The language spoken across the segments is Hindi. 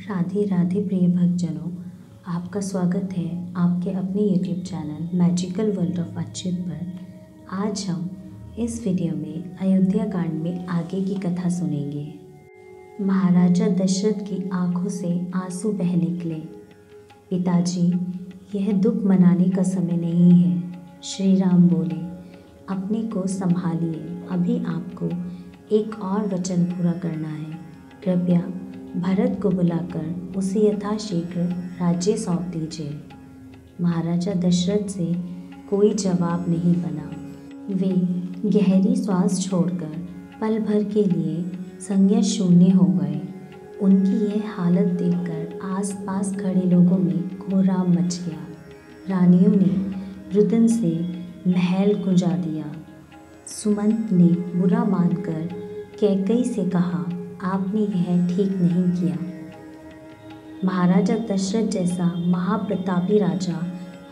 राधे राधे प्रिय भक्तजनों, आपका स्वागत है आपके अपने YouTube channel magical world of Achyut पर। आज हम इस वीडियो में अयोध्या कांड में आगे की कथा सुनेंगे। महाराजा दशरथ की आंखों से आंसू बह निकले। पिताजी, यह दुख मनाने का समय नहीं है। श्री राम बोले, अपने को संभालिए, अभी आपको एक और वचन पूरा करना है। कृपया भरत को बुलाकर उसे यथाशीघ्र राज्य सौंप दीजिए। महाराजा दशरथ से कोई जवाब नहीं बना। वे गहरी श्वास छोड़कर पल भर के लिए संज्ञा शून्य हो गए। उनकी यह हालत देखकर आसपास खड़े लोगों में कोहराम मच गया। रानियों ने रुदन से महल गुंजा दिया। सुमंत ने बुरा मानकर कैकई से कहा, आपने यह ठीक नहीं किया। महाराजा दशरथ जैसा महाप्रतापी राजा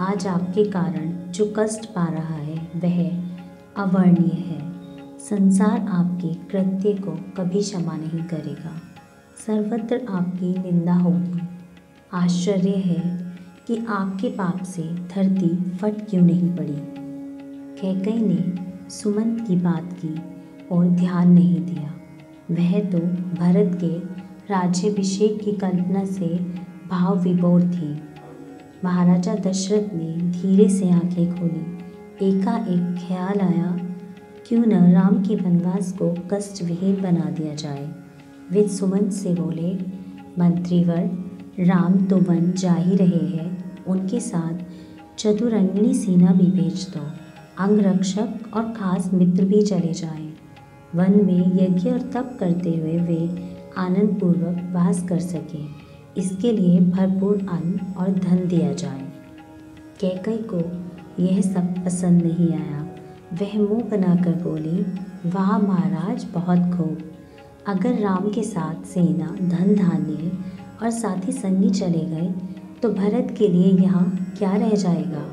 आज आपके कारण जो कष्ट पा रहा है वह अवर्णनीय है। संसार आपके कृत्य को कभी क्षमा नहीं करेगा। सर्वत्र आपकी निंदा होगी। आश्चर्य है कि आपके पाप से धरती फट क्यों नहीं पड़ी। कैकई ने सुमंत की बात की और ध्यान नहीं दिया। वह तो भरत के राज्याभिषेक की कल्पना से भाव विभोर थी। महाराजा दशरथ ने धीरे से आंखें खोली। एकाएक ख्याल आया, क्यों न राम के वनवास को कष्ट विहीन बना दिया जाए। वे सुमंत से बोले, मंत्रीवर, राम तो वन जा ही रहे हैं, उनके साथ चतुरंगिणी सेना भी भेज दो। अंगरक्षक और खास मित्र भी चले जाएं। वन में यज्ञ और तप करते हुए वे आनंद पूर्वक वास कर सकें। इसके लिए भरपूर अन्न और धन दिया जाए। कैकई को यह सब पसंद नहीं आया। वह मुंह बनाकर बोली, वाह महाराज, बहुत खूब। अगर राम के साथ सेना, धन धान्य और साथी संगी चले गए तो भरत के लिए यहाँ क्या रह जाएगा।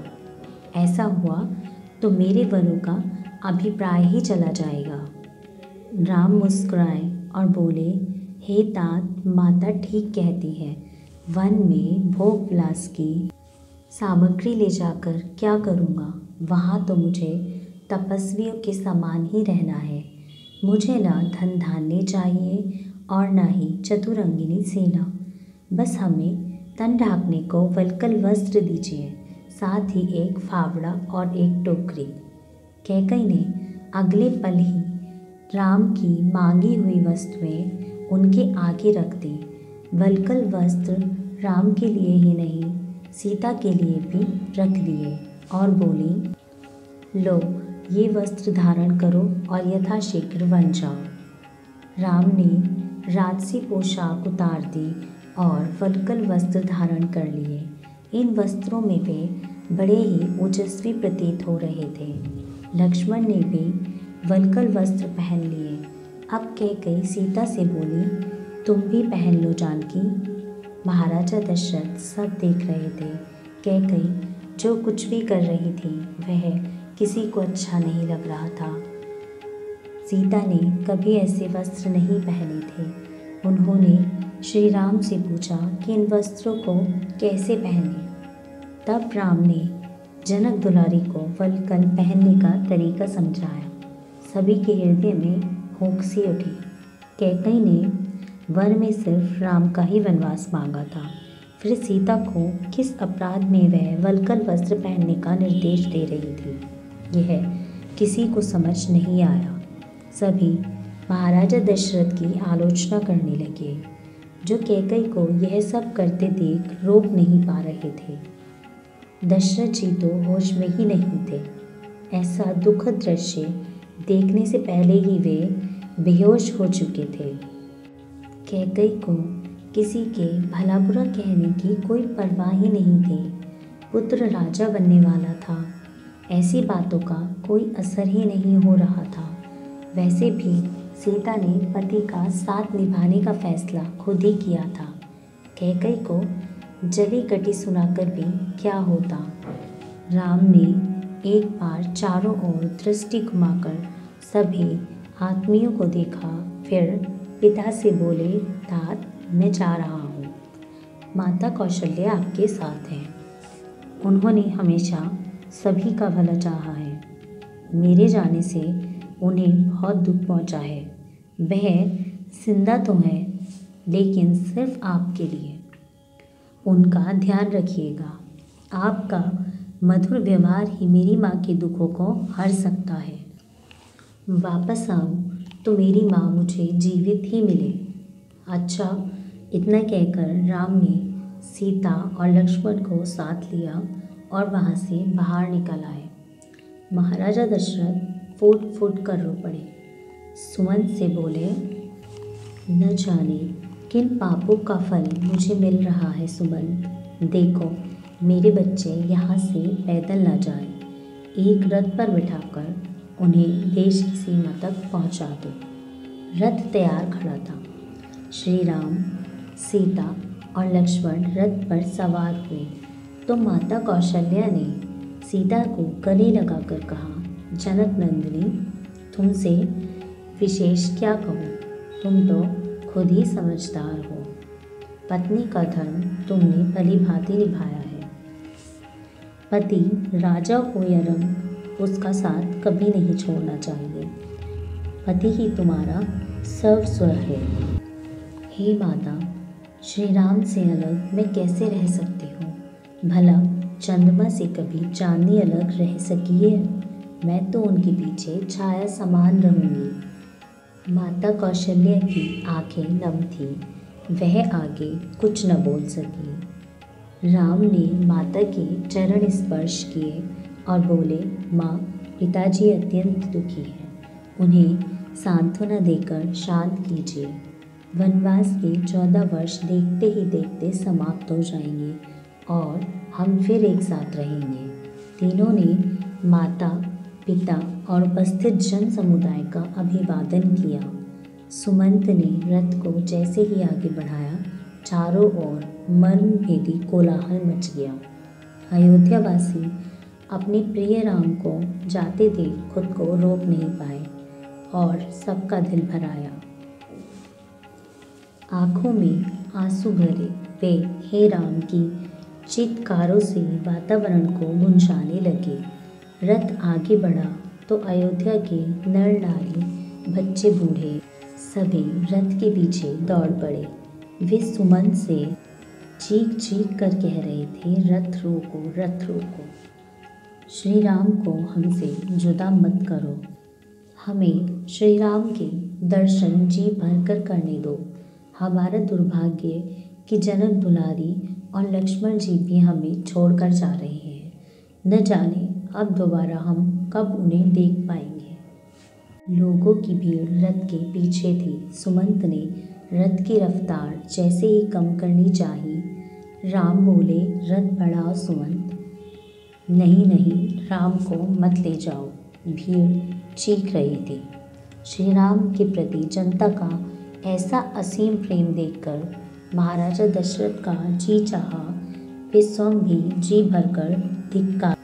ऐसा हुआ तो मेरे वरों का अभिप्राय ही चला जाएगा। राम मुस्कुराए और बोले, हे तात, माता ठीक कहती है। वन में भोग विलास की सामग्री ले जाकर क्या करूँगा। वहाँ तो मुझे तपस्वियों के समान ही रहना है। मुझे ना धन धान्य चाहिए और ना ही चतुरंगिनी सेना। बस हमें तन ढांकने को वल्कल वस्त्र दीजिए, साथ ही एक फावड़ा और एक टोकरी। कैकई ने अगले पल ही राम की मांगी हुई वस्तुएं उनके आगे रख दी। वल्कल वस्त्र राम के लिए ही नहीं, सीता के लिए भी रख दिए और बोली, लो, ये वस्त्र धारण करो और यथाशीघ्र वन जाओ। राम ने राजसी पोशाक उतार दी और वल्कल वस्त्र धारण कर लिए। इन वस्त्रों में वे बड़े ही ओजस्वी प्रतीत हो रहे थे। लक्ष्मण ने भी वल्कल वस्त्र पहन लिए। अब कैकई सीता से बोली, तुम भी पहन लो जानकी। महाराजा दशरथ सब देख रहे थे। कैकई जो कुछ भी कर रही थी वह किसी को अच्छा नहीं लग रहा था। सीता ने कभी ऐसे वस्त्र नहीं पहने थे। उन्होंने श्री राम से पूछा कि इन वस्त्रों को कैसे पहने। तब राम ने जनक दुलारी को वल्कल पहनने का तरीका समझाया। सभी के हृदय में हुंक सी उठी। कैकई ने वर में सिर्फ राम का ही वनवास मांगा था, फिर सीता को किस अपराध में वह वल्कल वस्त्र पहनने का निर्देश दे रही थी, यह किसी को समझ नहीं आया। सभी महाराजा दशरथ की आलोचना करने लगे, जो कैकई को यह सब करते देख रोक नहीं पा रहे थे। दशरथ जी तो होश में ही नहीं थे। ऐसा दुखद दृश्य देखने से पहले ही वे बेहोश हो चुके थे। कैकई को किसी के भला बुरा कहने की कोई परवाह ही नहीं थी। पुत्र राजा बनने वाला था, ऐसी बातों का कोई असर ही नहीं हो रहा था। वैसे भी सीता ने पति का साथ निभाने का फैसला खुद ही किया था। कैकई को जली कटी सुनाकर भी क्या होता। राम ने एक बार चारों ओर दृष्टि घुमाकर सभी आदमियों को देखा, फिर पिता से बोले, तात, मैं जा रहा हूँ। माता कौशल्या आपके साथ हैं। उन्होंने हमेशा सभी का भला चाहा है। मेरे जाने से उन्हें बहुत दुख पहुंचा है। वह जिंदा तो है, लेकिन सिर्फ आपके लिए। उनका ध्यान रखिएगा। आपका मधुर व्यवहार ही मेरी माँ के दुखों को हर सकता है। वापस आऊँ तो मेरी माँ मुझे जीवित ही मिले। अच्छा, इतना कहकर राम ने सीता और लक्ष्मण को साथ लिया और वहाँ से बाहर निकल आए। महाराजा दशरथ फूट फूट कर रो पड़े। सुमंत से बोले, न जाने किन पापों का फल मुझे मिल रहा है सुमंत। देखो, मेरे बच्चे यहाँ से पैदल न जाए। एक रथ पर बिठाकर उन्हें देश की सीमा तक पहुँचा दो। रथ तैयार खड़ा था। श्री राम, सीता और लक्ष्मण रथ पर सवार हुए तो माता कौशल्या ने सीता को गले लगाकर कहा, जनक नंदिनी, तुमसे विशेष क्या कहूँ, तुम तो खुद ही समझदार हो। पत्नी का धर्म तुमने भली भांति निभाया है। पति राजा हो या रंक, उसका साथ कभी नहीं छोड़ना चाहिए। पति ही तुम्हारा सर्वस्व है। हे माता, श्री राम से अलग मैं कैसे रह सकती हूँ? भला चंद्रमा से कभी चांदनी अलग रह सकी है? मैं तो उनके पीछे छाया समान रहूंगी। माता कौशल्या की आंखें नम थीं। वह आगे कुछ न बोल सकी। राम ने माता के चरण स्पर्श किए और बोले, माँ, पिताजी अत्यंत दुखी हैं। उन्हें सांत्वना देकर शांत कीजिए। वनवास के 14 वर्ष देखते ही देखते समाप्त हो जाएंगे और हम फिर एक साथ रहेंगे। तीनों ने माता, पिता और उपस्थित जन समुदाय का अभिवादन किया। सुमंत ने रथ को जैसे ही आगे बढ़ाया, चारों ओर मर्मभेदी कोलाहल मच गया। अयोध्यावासी अपने प्रिय राम को जाते देख खुद को रोक नहीं पाए और सबका दिल भर आया। आंखों में आंसू भरे वे हे राम की चीत्कारों से वातावरण को गुंजाने लगे। रथ आगे बढ़ा तो अयोध्या के नर नारी, बच्चे बूढ़े सभी रथ के पीछे दौड़ पड़े। वे सुमंत से चीख चीख कर कह रहे थे, रथ रोको, रथ रोको। श्री राम को हमसे जुदा मत करो। हमें श्री राम के दर्शन जी भर कर करने दो। हमारा दुर्भाग्य कि जनक दुलारी और लक्ष्मण जी भी हमें छोड़कर जा रहे हैं। न जाने अब दोबारा हम कब उन्हें देख पाएंगे। लोगों की भीड़ रथ के पीछे थी। सुमंत ने रथ की रफ्तार जैसे ही कम करनी चाही, राम बोले, रथ बढ़ाओ सुमंत। नहीं नहीं, राम को मत ले जाओ। भीड़ चीख रही थी। श्री राम के प्रति जनता का ऐसा असीम प्रेम देखकर महाराजा दशरथ का जी चाहा। वे स्वयं भी जी भरकर धिक्कार,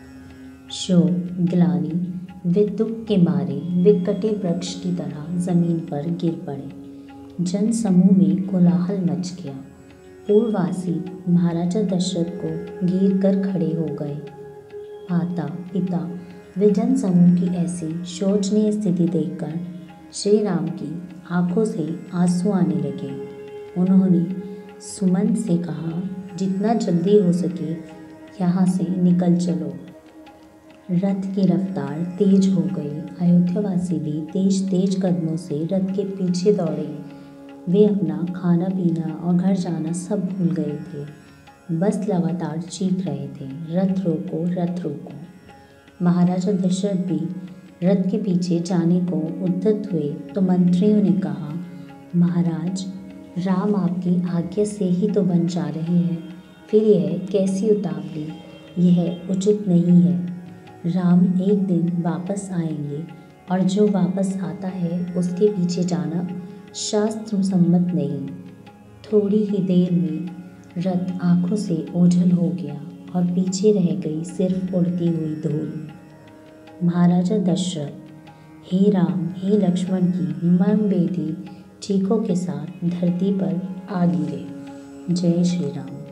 शोक, ग्लानि वे दुख के मारे वे कटे वृक्ष की तरह जमीन पर गिर पड़े। जन समूह में कोलाहल मच गया। पूर्ववासी महाराजा दशरथ को घेर कर खड़े हो गए। माता, पिता वे जन समूह की ऐसी शोचनीय स्थिति देखकर श्री राम की आंखों से आंसू आने लगे। उन्होंने सुमंत से कहा, जितना जल्दी हो सके यहाँ से निकल चलो। रथ की रफ्तार तेज हो गई। अयोध्यावासी भी तेज तेज कदमों से रथ के पीछे दौड़े। वे अपना खाना पीना और घर जाना सब भूल गए थे। बस लगातार चीख रहे थे, रथ रोको, रथ रोको। महाराजा दशरथ भी रथ के पीछे जाने को उद्यत हुए तो मंत्रियों ने कहा, महाराज, राम आपकी आज्ञा से ही तो बन जा रहे हैं, फिर यह कैसी उतावली? यह उचित नहीं है। राम एक दिन वापस आएंगे और जो वापस आता है उसके पीछे जाना शास्त्र सम्मत नहीं। थोड़ी ही देर में रथ आंखों से ओझल हो गया और पीछे रह गई सिर्फ उड़ती हुई धूल। महाराजा दशरथ हे राम हे लक्ष्मण की मर्मभेदी चीखों के साथ धरती पर आ गिरे। जय श्री राम।